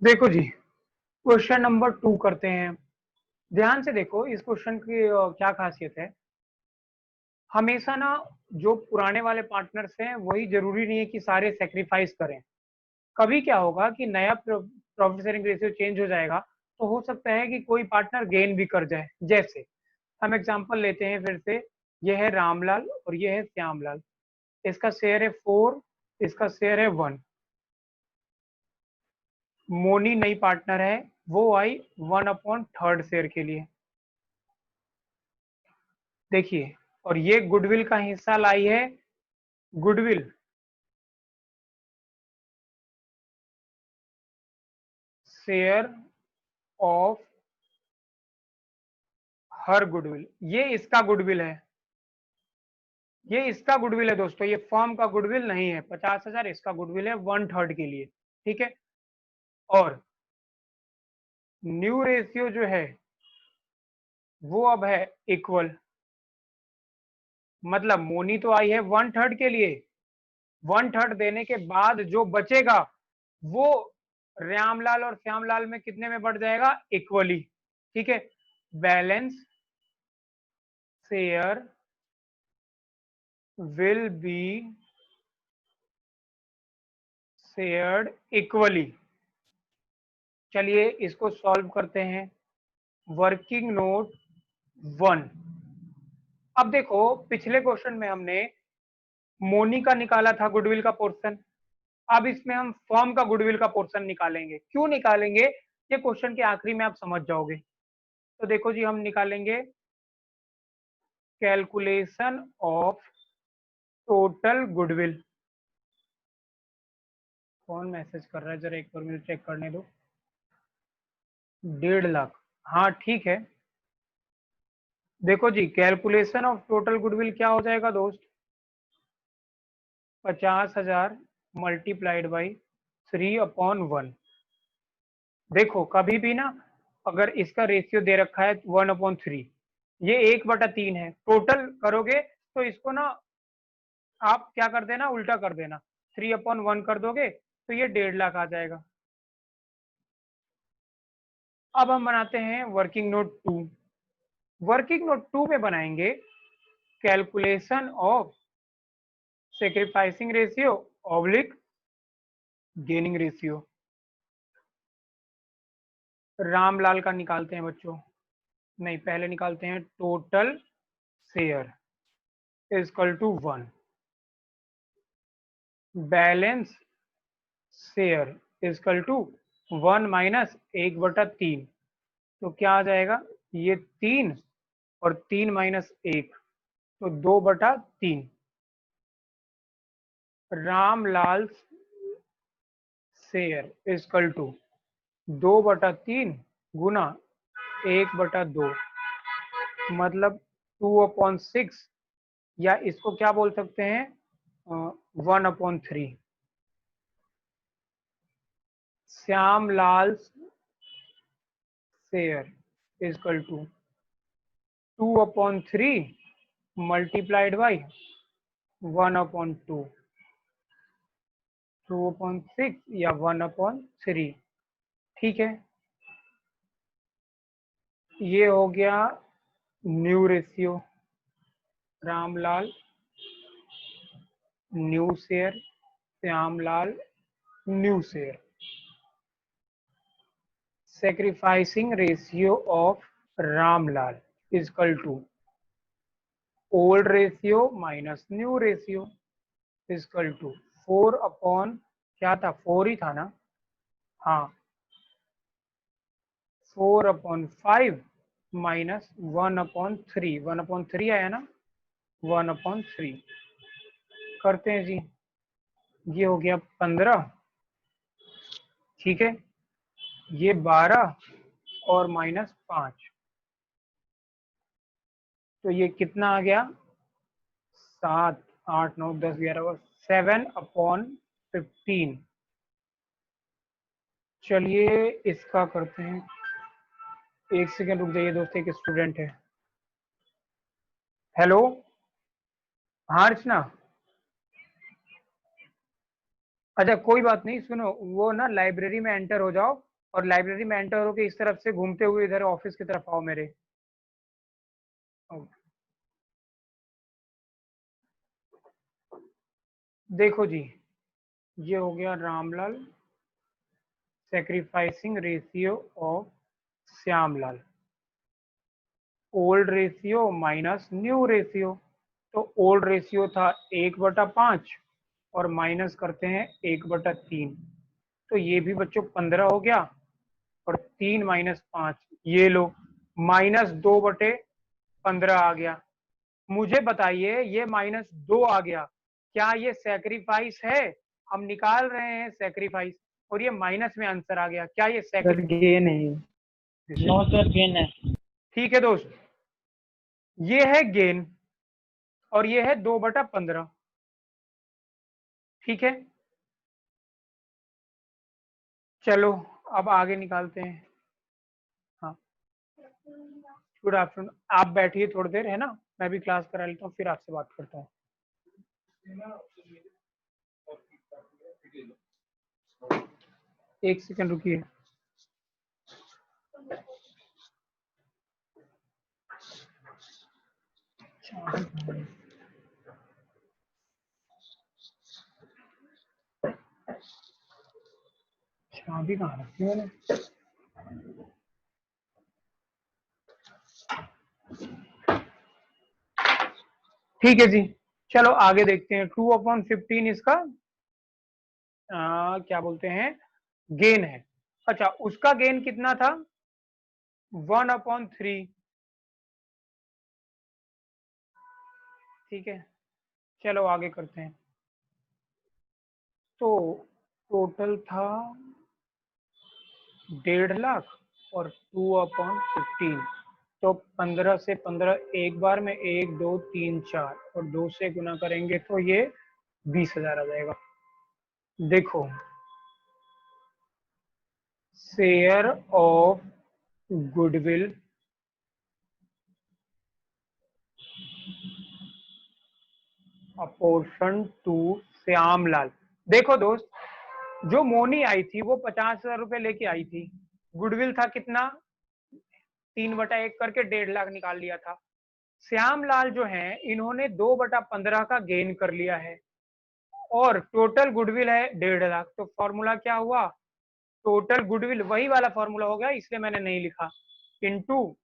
देखो जी, question number 2 करते हैं। ध्यान से देखो, इस क्वेश्चन की क्या खासियत है। हमेशा ना, जो पुराने वाले पार्टनर्स हैं वही जरूरी नहीं है कि सारे सेक्रीफाइस करें। कभी क्या होगा कि नया प्रॉफिट शेयरिंग रेशियो चेंज हो जाएगा, तो हो सकता है कि कोई पार्टनर गेन भी कर जाए। जैसे हम एग्जांपल लेते हैं फिर से, यह है रामलाल और यह है श्यामलाल। इसका शेयर है 4, इसका शेयर है 1। मोनी नई पार्टनर है, वो आई 1/3 शेयर के लिए। देखिए, और ये गुडविल का हिस्सा लाई है। Goodwill share of her goodwill, ये इसका गुडविल है। ये इसका गुडविल है दोस्तों, ये फर्म का गुडविल नहीं है। 50,000 इसका गुडविल है 1/3 के लिए। ठीक है। और न्यू रेशियो जो है वो अब है इक्वल। मतलब मोनी तो आई है 1/3 के लिए, 1/3 देने के बाद जो बचेगा वो रामलाल और श्यामलाल में कितने में बढ़ जाएगा? इक्वली। ठीक है। Balance share will be shared equally. चलिए इसको सॉल्व करते हैं। Working note 1। अब देखो, पिछले क्वेश्चन में हमने मोनी का निकाला था गुडविल का पोर्शन। अब इसमें हम फर्म का गुडविल का पोर्शन निकालेंगे। क्यों निकालेंगे, ये क्वेश्चन के आखिरी में आप समझ जाओगे। तो देखो जी, हम निकालेंगे कैलकुलेशन ऑफ टोटल गुडविल। कौन मैसेज कर रहा है, जरा एक बार मुझे चेक करने दो। 1.5 लाख, हाँ ठीक है। देखो जी, कैलकुलेशन ऑफ टोटल गुडविल क्या हो जाएगा दोस्त? 50,000 मल्टीप्लाइड बाई 3/1। देखो कभी भी ना, अगर इसका रेशियो दे रखा है 1/3, ये 1/3 है, टोटल करोगे तो इसको ना आप क्या कर देना, उल्टा कर देना, 3/1 कर दोगे तो ये 1.5 लाख आ जाएगा। अब हम बनाते हैं वर्किंग नोट 2। वर्किंग नोट 2 में बनाएंगे calculation of sacrificing ratio oblique gaining ratio. Ramlal का निकालते हैं बच्चों। नहीं, पहले निकालते हैं total share is equal to 1। Balance share is equal to 1 minus 1/3। तो क्या आ जाएगा? ये 3 और 3 माइनस 1, तो 2/3। रामलाल शेयर इजकल टू 2/3 गुना 1/2, मतलब 2/6, या इसको क्या बोल सकते हैं, 1/3। Shyamlal share is equal to 2/3 multiplied by 1/2, 2/6 या 1/3। ठीक है। ये हो गया new ratio. Ramlal new share, Shyamlal new share. Sacrificing ratio of Ramlal is equal to old ratio minus new ratio is equal to 4 क्या था, 4 ही था ना? हाँ, 4/5 माइनस 1/3, 1/3 आया ना, 1/3 करते हैं जी। ये हो गया 15। ठीक है। ये 12 और माइनस 5, तो ये कितना आ गया? 7, 8, 9, 10, 11, 7/15। चलिए इसका करते हैं। एक सेकेंड रुक जाइए दोस्त, एक स्टूडेंट है। हेलो, हाँ अर्चना। अच्छा कोई बात नहीं, सुनो, वो ना लाइब्रेरी में एंटर हो जाओ, और लाइब्रेरी में एंटर होके इस तरफ से घूमते हुए इधर ऑफिस की तरफ आओ मेरे। देखो जी, ये हो गया Ramlal sacrificing ratio of Shyamlal, old ratio minus new ratio. तो ओल्ड रेशियो था 1/5 और माइनस करते हैं 1/3, तो ये भी बच्चों 15 हो गया, और 3 माइनस 5 ये लो -2/15 आ गया। मुझे बताइए ये -2 आ गया, क्या ये सैक्रिफाइस है? हम निकाल रहे हैं सैक्रिफाइस और ये माइनस में आंसर आ गया, क्या ये सर सैक्रिफाइस? गेन है। नो सर गेन है। ठीक है दोस्त, ये है गेन और ये है 2/15। ठीक है, चलो अब आगे निकालते हैं। हाँ, गुड आफ्टरनून, आप बैठिए थोड़ी देर, है ना, मैं भी क्लास करा लेता हूँ, फिर आपसे बात करता हूँ। एक सेकंड रुकिए। चाबी कहाँ रखी मैंने? ठीक है जी, चलो आगे देखते हैं। 2/15 इसका क्या बोलते हैं, गेन है। अच्छा, उसका गेन कितना था? 1/3। ठीक है, चलो आगे करते हैं। तो टोटल था 1.5 लाख और 2/15, तो 15 से 15 एक बार में 1 2 3 4 और 2 से गुना करेंगे तो ये 20,000 आ जाएगा। देखो, share of goodwill apportion to Shyamlal. देखो दोस्त, जो मोनी आई थी वो 50,000 रुपए लेके आई थी, गुडविल था कितना, 3/1 करके 1.5 लाख निकाल लिया था। श्यामलाल जो है इन्होंने 2/15 का गेन कर लिया है और टोटल गुडविल है 1.5 लाख। तो फॉर्मूला क्या हुआ, टोटल गुडविल वही वाला फॉर्मूला हो गया, इसलिए मैंने नहीं लिखा, into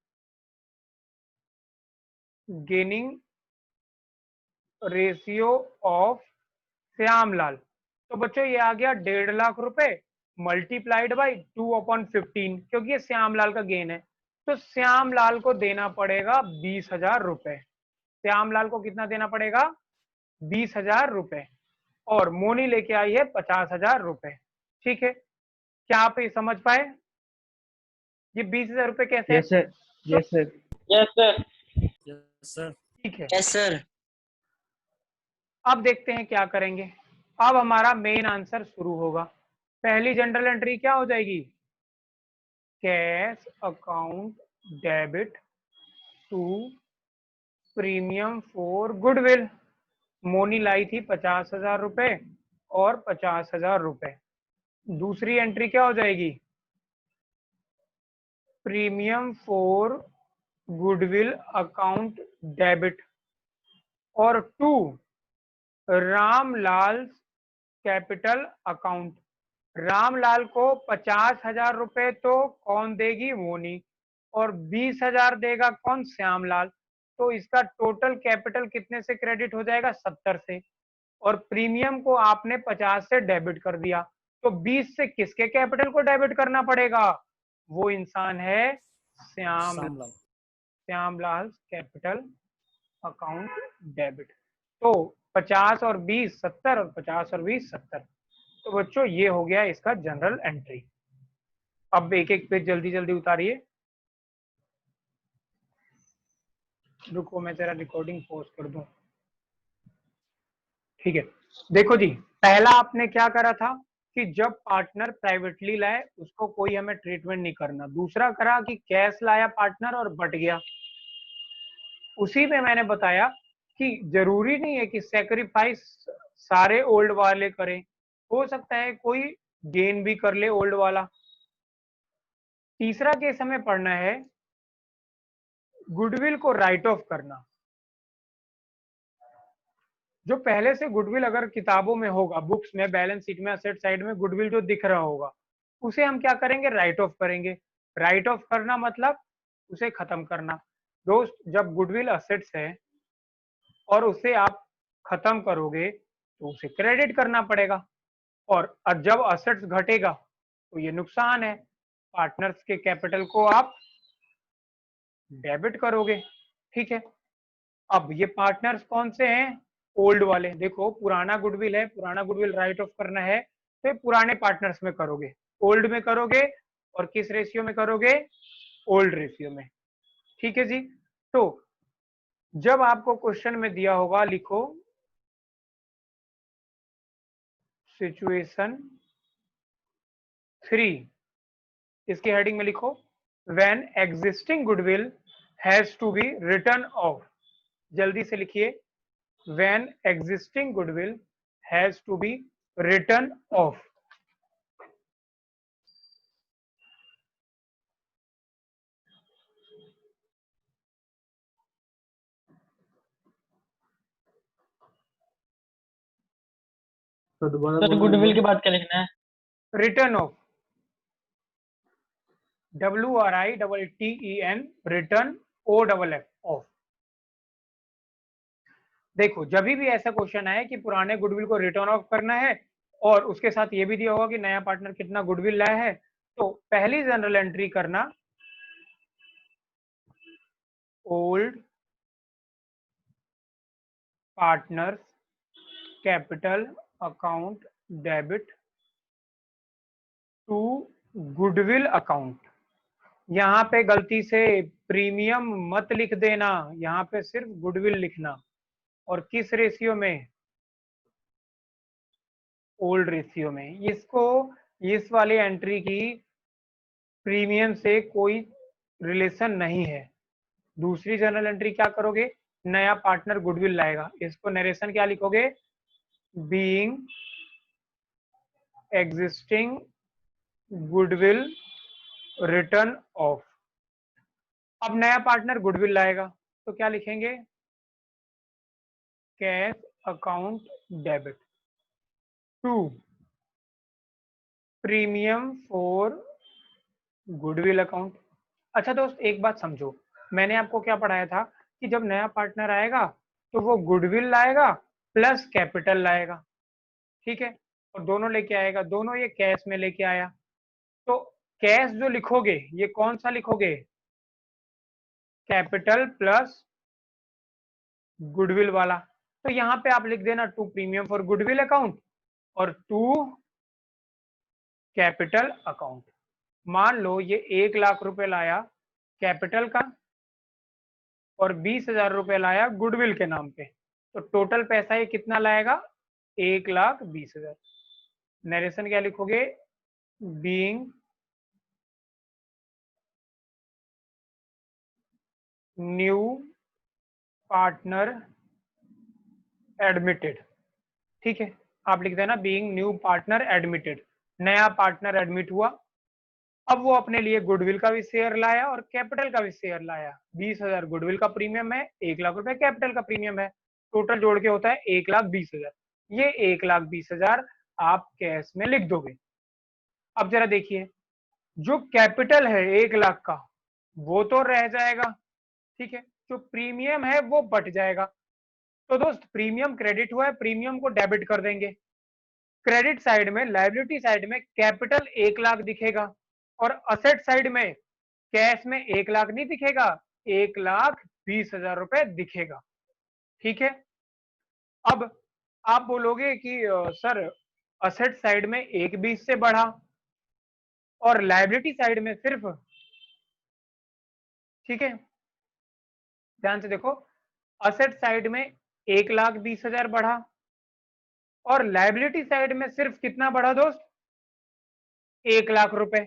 gaining ratio of Shyamlal. तो बच्चों ये आ गया 1.5 लाख रुपए मल्टीप्लाइड बाई 2/15, क्योंकि ये श्यामलाल का गेन है। तो श्यामलाल को देना पड़ेगा 20,000 रुपए। श्यामलाल को कितना देना पड़ेगा? 20,000 रुपए। और मोनी लेके आई है 50,000 रुपए। ठीक है, क्या आप ये समझ पाए? ये 20,000 रुपए कैसे? Yes sir, yes sir. Yes sir. Yes sir. ठीक है, यस सर। अब देखते हैं क्या करेंगे। अब हमारा मेन आंसर शुरू होगा। पहली जनरल एंट्री क्या हो जाएगी, cash account debit to premium for goodwill. Money लाई थी 50,000 रुपए और 50,000 रुपए। दूसरी एंट्री क्या हो जाएगी, premium for goodwill account debit, और to Ramlal capital account. Ramlal को 50,000 रुपए तो कौन देगी, मोनी, और 20,000 देगा कौन, श्यामलाल। तो इसका टोटल कैपिटल कितने से क्रेडिट हो जाएगा, 70 से, और प्रीमियम को आपने 50 से डेबिट कर दिया। तो 20 से किसके कैपिटल को डेबिट करना पड़ेगा, वो इंसान है Shyamlal. Shyamlal capital account debit. तो 50 और 20 70 और 50 और 20 70। तो बच्चों ये हो गया इसका जनरल एंट्री। अब एक एक पेज जल्दी जल्दी उतारिए। रुको मैं तेरा रिकॉर्डिंग पॉज कर दूं। ठीक है, देखो जी, पहला आपने क्या करा था कि जब पार्टनर प्राइवेटली लाए उसको कोई हमें ट्रीटमेंट नहीं करना। दूसरा करा कि कैश लाया पार्टनर और बट गया। उसी में मैंने बताया कि जरूरी नहीं है कि सेक्रीफाइस सारे ओल्ड वाले करें, हो सकता है कोई गेन भी कर ले ओल्ड वाला। तीसरा केस हमें पढ़ना है गुडविल को राइट ऑफ करना। जो पहले से गुडविल अगर किताबों में होगा, बुक्स में, बैलेंस शीट में, असेट साइड में गुडविल जो दिख रहा होगा, उसे हम क्या करेंगे, राइट ऑफ करेंगे। राइट ऑफ करना मतलब उसे खत्म करना। दोस्त, जब गुडविल असेट्स है और उसे आप खत्म करोगे तो उसे क्रेडिट करना पड़ेगा, और जब असेट्स घटेगा तो ये नुकसान है, पार्टनर्स के कैपिटल को आप डेबिट करोगे। ठीक है, अब ये पार्टनर्स कौन से हैं, ओल्ड वाले। देखो, पुराना गुडविल है, पुराना गुडविल राइट ऑफ करना है तो पुराने पार्टनर्स में करोगे, ओल्ड में करोगे, और किस रेशियो में करोगे, ओल्ड रेशियो में। ठीक है जी। तो जब आपको क्वेश्चन में दिया होगा, लिखो सिचुएशन 3, इसकी हेडिंग में लिखो when existing goodwill has to be written off. जल्दी से लिखिए, when existing goodwill has to be written off. तो दोबारा सर बोलना एक गुडविल बार। के बाद क्या लिखना है? Return of, WRITTEN, return OFF, of. देखो, जब भी ऐसा क्वेश्चन आए कि पुराने गुडविल को रिटर्न ऑफ करना है और उसके साथ ये भी दिया होगा कि नया पार्टनर कितना गुडविल लाया है, तो पहली जनरल एंट्री करना old partners capital account debit to goodwill account. यहाँ पे गलती से प्रीमियम मत लिख देना, यहाँ पे सिर्फ गुडविल लिखना, और किस रेशियो में, ओल्ड रेशियो में। इसको, इस वाली एंट्री की प्रीमियम से कोई रिलेशन नहीं है। दूसरी जनरल एंट्री क्या करोगे, नया पार्टनर गुडविल लाएगा, इसको नरेशन क्या लिखोगे, being existing goodwill written off. अब नया पार्टनर गुडविल लाएगा तो क्या लिखेंगे, cash account debit to premium for goodwill account. अच्छा दोस्त, एक बात समझो, मैंने आपको क्या पढ़ाया था कि जब नया पार्टनर आएगा तो वो गुडविल लाएगा प्लस कैपिटल लाएगा। ठीक है, और दोनों लेके आएगा, दोनों ये कैश में लेके आया, तो कैश जो लिखोगे ये कौन सा लिखोगे, कैपिटल प्लस गुडविल वाला। तो यहाँ पे आप लिख देना to premium for goodwill account और टू कैपिटल अकाउंट। मान लो ये 1 लाख रुपए लाया कैपिटल का और 20,000 रुपए लाया गुडविल के नाम पे, तो टोटल पैसा ये कितना लाएगा, 1,20,000। नरेशन क्या लिखोगे, बीइंग न्यू पार्टनर एडमिटेड। ठीक है, आप लिख देना बीइंग न्यू पार्टनर एडमिटेड, नया पार्टनर एडमिट हुआ। अब वो अपने लिए गुडविल का भी शेयर लाया और कैपिटल का भी शेयर लाया। 20,000 गुडविल का प्रीमियम है, 1 लाख रुपए कैपिटल का प्रीमियम है, टोटल जोड़ के होता है 1,20,000। ये 1,20,000 आप कैश में लिख दोगे। अब जरा देखिए, जो कैपिटल है 1 लाख का वो तो रह जाएगा, ठीक है, जो प्रीमियम है वो बट जाएगा। तो दोस्त, प्रीमियम क्रेडिट हुआ है, प्रीमियम को डेबिट कर देंगे। क्रेडिट साइड में, लायबिलिटी साइड में कैपिटल 1 लाख दिखेगा और असेट साइड में कैश में 1 लाख नहीं दिखेगा, 1,20,000 रुपए दिखेगा। ठीक है, अब आप बोलोगे कि सर असेट साइड में 1,20 से बढ़ा और लायबिलिटी साइड में सिर्फ, ठीक है, ध्यान से देखो, असेट साइड में 1,20,000 बढ़ा और लायबिलिटी साइड में सिर्फ कितना बढ़ा दोस्त, 1 लाख रुपए।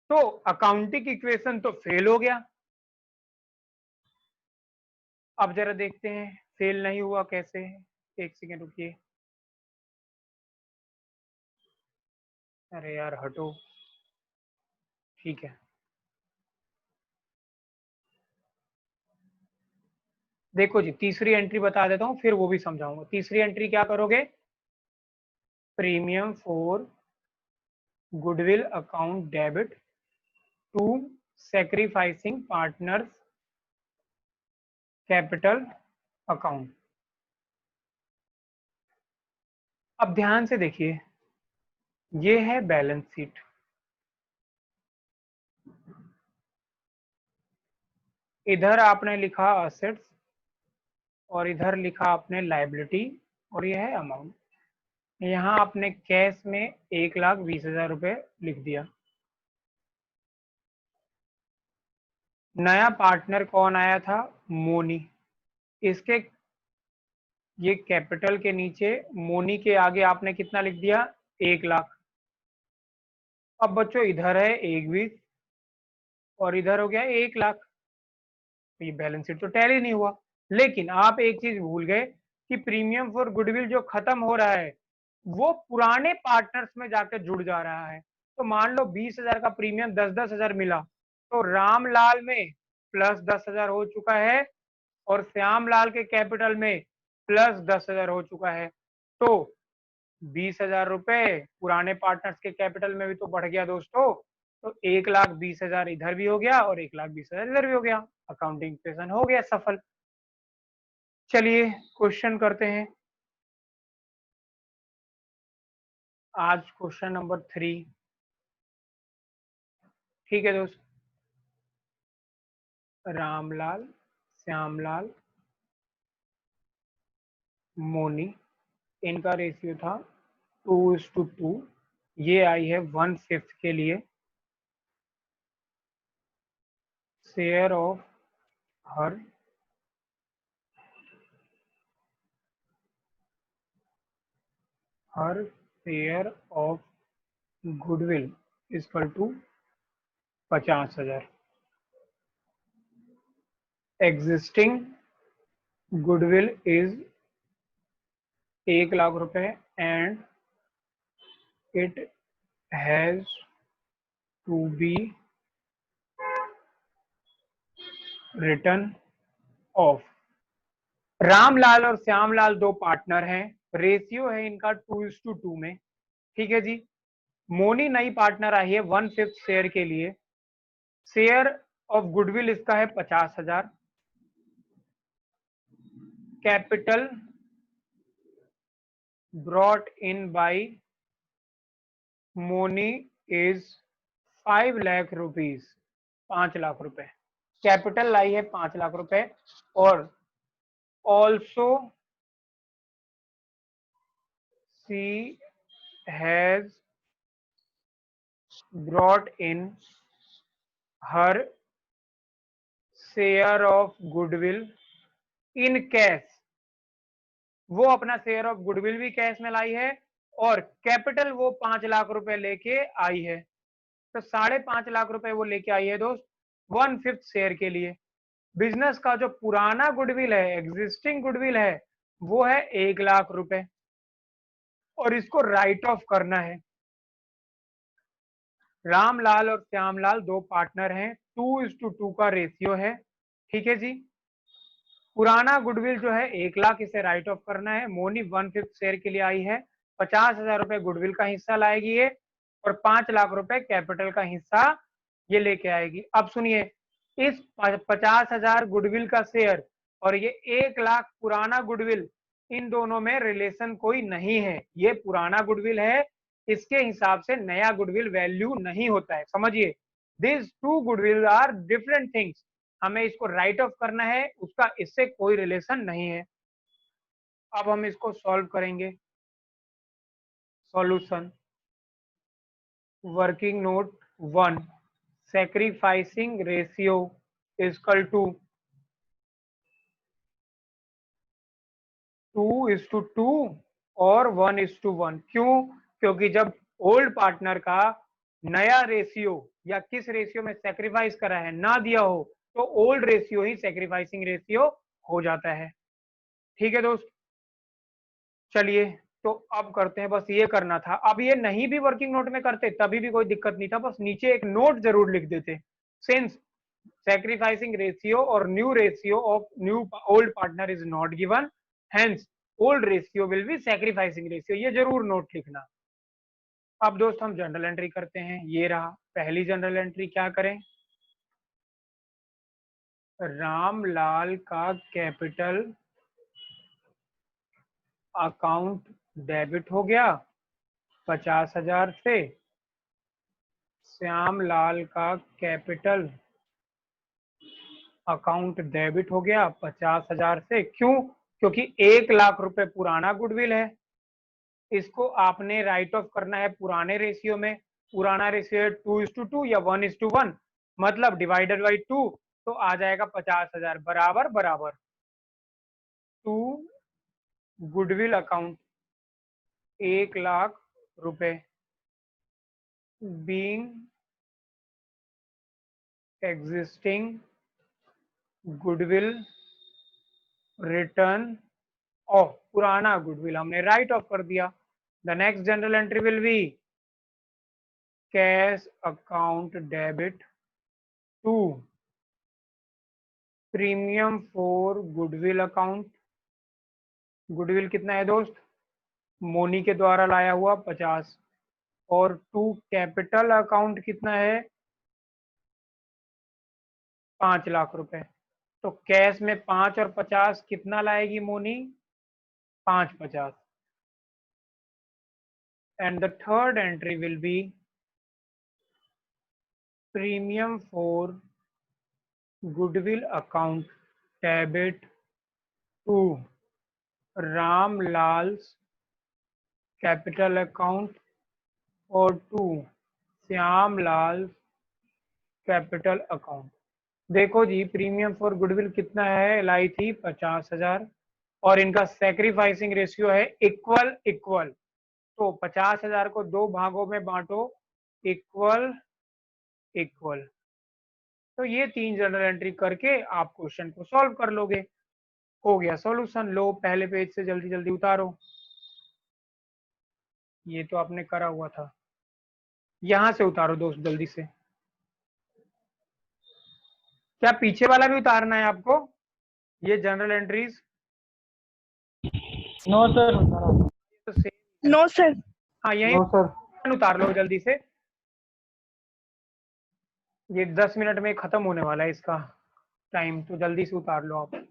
तो अकाउंटिंग इक्वेशन तो फेल हो गया। अब जरा देखते हैं फेल नहीं हुआ कैसे। एक सेकेंड रुकिए, अरे यार हटो, ठीक है, देखो जी, तीसरी एंट्री बता देता हूं, फिर वो भी समझाऊंगा। तीसरी एंट्री क्या करोगे, premium for goodwill account debit to sacrificing partners capital account. अब ध्यान से देखिए, ये है बैलेंस शीट। इधर आपने लिखा असेट्स और इधर लिखा आपने लायबिलिटी और ये है अमाउंट। यहाँ आपने कैश में 1,20,000 रुपए लिख दिया। नया पार्टनर कौन आया था, मोनी। इसके ये कैपिटल के नीचे मोनी के आगे आपने कितना लिख दिया, 1,00,000। अब बच्चों इधर है 1,20,000 और इधर हो गया 1,00,000। तो ये बैलेंस शीट तो टैली नहीं हुआ। लेकिन आप एक चीज भूल गए कि प्रीमियम फॉर गुडविल जो खत्म हो रहा है वो पुराने पार्टनर्स में जाकर जुड़ जा रहा है। तो मान लो 20,000 का प्रीमियम 10,000 मिला, तो रामलाल में प्लस 10,000 हो चुका है और श्यामलाल के कैपिटल में प्लस 10,000 हो चुका है। तो 20,000 रुपए पुराने पार्टनर्स के कैपिटल में भी तो बढ़ गया दोस्तों। तो 1,20,000 इधर भी हो गया और 1,20,000 इधर भी हो गया। अकाउंटिंग ऑपरेशन हो गया सफल। चलिए क्वेश्चन करते हैं। आज क्वेश्चन नंबर 3। ठीक है दोस्त, रामलाल, श्यामलाल, मोनी, इनका रेशियो था 2:2। ये आई है 1/5 के लिए। Share of her share of goodwill equal to 50,000। Existing goodwill is 1,00,000 रुपए and it has to be written off. Ramlal और श्यामलाल दो पार्टनर हैं, रेशियो है इनका 2:2 में। ठीक है जी। मोनी नई पार्टनर आई है 1/5 शेयर के लिए। शेयर ऑफ गुडविल इसका है 50,000। Capital brought in by money is 5,00,000 rupees, 5,00,000 रुपए। कैपिटल लाई है 5,00,000 रुपए और also she has brought in her share of goodwill in cash. वो अपना शेयर ऑफ गुडविल भी कैश में लाई है और कैपिटल वो 5,00,000 रुपए लेके आई है। तो 5,50,000 रुपए वो लेके आई है दोस्त 1/5 शेयर के लिए। बिजनेस का जो पुराना गुडविल है, एग्जिस्टिंग गुडविल है, वो है 1,00,000 रुपए और इसको राइट ऑफ करना है। रामलाल और श्यामलाल दो पार्टनर हैं, 2:2 का रेशियो है। ठीक है जी। पुराना गुडविल जो है 1,00,000, इसे राइट ऑफ करना है। मोनी 1/5 शेयर के लिए आई है, 50,000 रुपए गुडविल का हिस्सा लाएगी ये और 5,00,000 रुपए कैपिटल का हिस्सा ये लेके आएगी। अब सुनिए, इस 50,000 गुडविल का शेयर और ये 1,00,000 पुराना गुडविल, इन दोनों में रिलेशन कोई नहीं है। ये पुराना गुडविल है, इसके हिसाब से नया गुडविल वैल्यू नहीं होता है, समझिए। This two goodwill are different things. हमें इसको राइट ऑफ करना है, उसका इससे कोई रिलेशन नहीं है। अब हम इसको सॉल्व करेंगे। Solution, working note 1, sacrificing ratio equal to 2:2 और 1:1। क्यों? क्योंकि जब ओल्ड पार्टनर का नया रेशियो या किस रेशियो में सैक्रिफाइस करा है ना दिया हो, तो ओल्ड रेशियो ही सैक्रिफाइसिंग रेशियो हो जाता है। ठीक है दोस्त। चलिए तो अब करते हैं, बस ये करना था। अब ये नहीं भी वर्किंग नोट में करते तभी भी कोई दिक्कत नहीं था, बस नीचे एक नोट जरूर लिख देते। Since sacrificing ratio or new ratio of new old partner is not given, hence old ratio will be sacrificing ratio. ये जरूर नोट लिखना. अब दोस्त हम जनरल एंट्री करते हैं. ये रहा पहली जनरल एंट्री. क्या करें? रामलाल का कैपिटल अकाउंट डेबिट हो गया 50,000 से. श्यामलाल का कैपिटल अकाउंट डेबिट हो गया 50,000 से. क्यों? क्योंकि 1 लाख रुपए पुराना गुडविल है. इसको आपने राइट ऑफ करना है पुराने रेशियो में. पुराना रेशियो है 2:2 या 1:1, मतलब डिवाइडेड बाई 2, तो आ जाएगा 50,000 बराबर बराबर टू गुडविल अकाउंट 1 लाख रुपए being existing goodwill written off. पुराना गुडविल हमने राइट ऑफ कर दिया. The next journal entry will be cash account debit to premium for goodwill account. Goodwill कितना है दोस्त? मोनी के द्वारा लाया हुआ 50, और टू कैपिटल अकाउंट कितना है? 5 लाख रुपए. तो कैश में 5 और 50 कितना लाएगी money? 5/50. And the third entry will be premium for goodwill account debit to Ramlal's capital account और टू श्यामलाल कैपिटल अकाउंट. देखो जी, प्रीमियम फॉर गुडविल कितना है? लाई थी 50,000, और इनका सैक्रिफाइसिंग रेशियो है इक्वल इक्वल. तो 50,000 को 2 भागों में बांटो, इक्वल इक्वल. तो ये 3 जनरल एंट्री करके आप क्वेश्चन को सॉल्व कर लोगे. हो गया सॉल्यूशन. लो पहले पेज से जल्दी जल्दी उतारो. ये तो आपने करा हुआ था. यहां से उतारो दोस्त जल्दी से. क्या पीछे वाला भी उतारना है आपको? ये जनरल एंट्रीज? No sir. तो सेम. No sir. हाँ यही नो सर. उतार लो जल्दी से. ये 10 मिनट में खत्म होने वाला है इसका टाइम, तो जल्दी से उतार लो आप.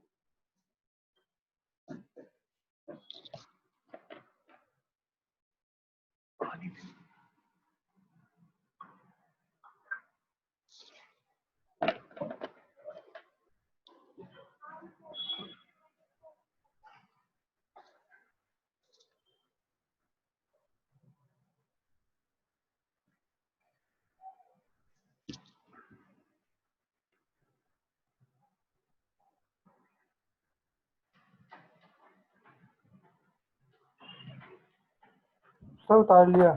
सर उतार लिया.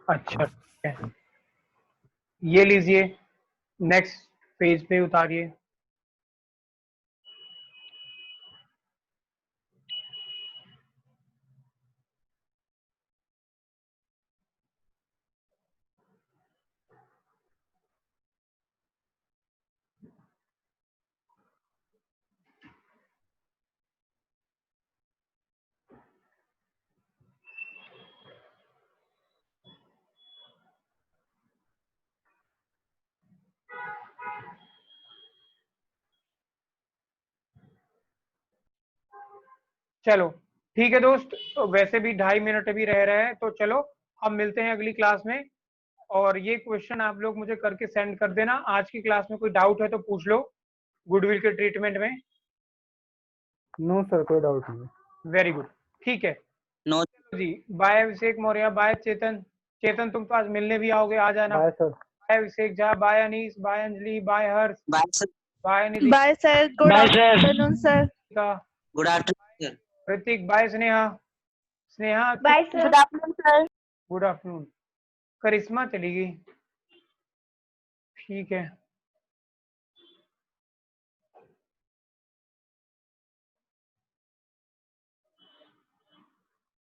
अच्छा ठीक है. ये लीजिए, नेक्स्ट पेज पे उतारिए. चलो ठीक है दोस्त, तो वैसे भी 2.5 मिनट अभी रह रहे हैं, तो चलो हम मिलते हैं अगली क्लास में. और ये क्वेश्चन आप लोग मुझे करके सेंड कर देना. आज की क्लास में कोई डाउट है तो पूछ लो गुडविल के ट्रीटमेंट में. नो सर, कोई डाउट नहीं. Very good. ठीक है. नो जी, बाय अभिषेक मौर्य, बाय चेतन. चेतन तुम तो आज मिलने भी आओगे, आ जाना. Bye sir. Bye Abhishek Jha, bye Anees, bye Anjali, bye Harsh, bye sir. Bye Nidhi, bye sir. Good Bye, sir. Afternoon sir. Good afternoon sir. Hrithik, bye Sneha. Sneha bye sir. Good afternoon sir. Good afternoon. करिश्मा चली गई. ठीक है.